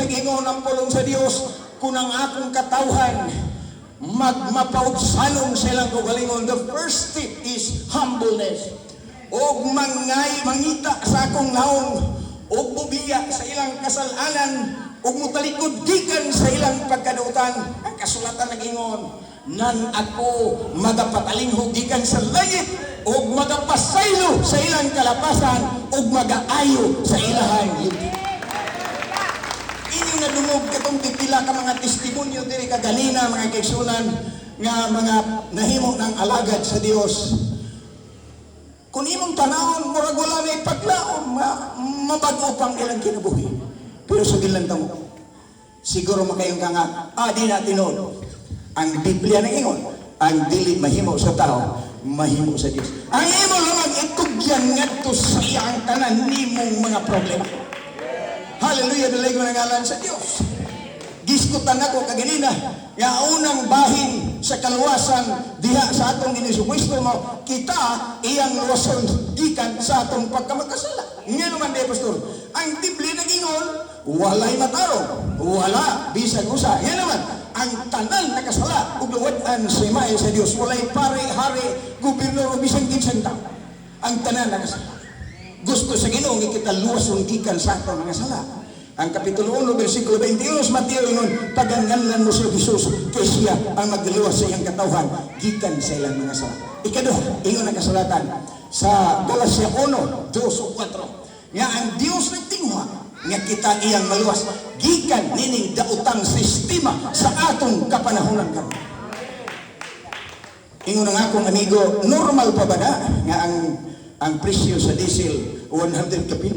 nag-ingon ang pulong sa Dios, kung ang akong katawhan mapaugsalong silang kaugalingon. The first step is humbleness. O mangita sa akong naong, o bubiya sa ilang kasalanan, o mutalikod gikan sa ilang pagkadutan. Ang kasulatan nag-ingon, nan ako magapatalingho gikan sa langit, o magapasaylo sa ilang kalapasan, o magaayo sa ilahang yuti. Inyong nadungog katong pipila ka mga testimonyo diri kaganina, mga kaigsunan, nga mga nahimo ng alagad sa Dios. Kung imong tanawon, murag wala na ipaglaom, mabago pang ilang kinabuhi. Pero sugil lang tamo, siguro makayong ka nga, di natin nun. Ang Biblia na ingon, ang dili mahimo sa tao, mahimo sa Diyos. Ang imo lamang itugyan ngadto sa iyang tanan nimong mga problema. Hallelujah, dalay ko nangalan sa Diyos. Giskutan ako kaganina, nga unang bahin sa kaluwasan diha sa atong Ginisupuesto mo, kita iyang luwason gikan sa atong pagkamakasala. Nga naman, Pastor, ang Biblia nag-ingon, walay matarong, wala bisag usa. Yan naman, ang tanan nakasala, ug luwad-an sa imahe sa Dios, walay pare-hari, gobernador o bisang kinsang tao. Ang tanan nakasala. Gusto sa Ginoo nga kita luwason gikan sa atong mga sala. Ang kapitulo 1, versikulo 21, Mateo ingon, pagangalan mo si Jesus, kay siya ang magluwas sa iyang katawhan gikan sa ilang mga sala. Ikaduha, ingon ang kasulatan sa Galacia 1, 2 o 4, nga ang Dios nagtingwa nga kita iyang maluwas gikan nining daotang sistema sa atong kapanahonan karon. Ingon ang akong amigo, normal pa ba na nga ang presyo sa diesel 100 kapin?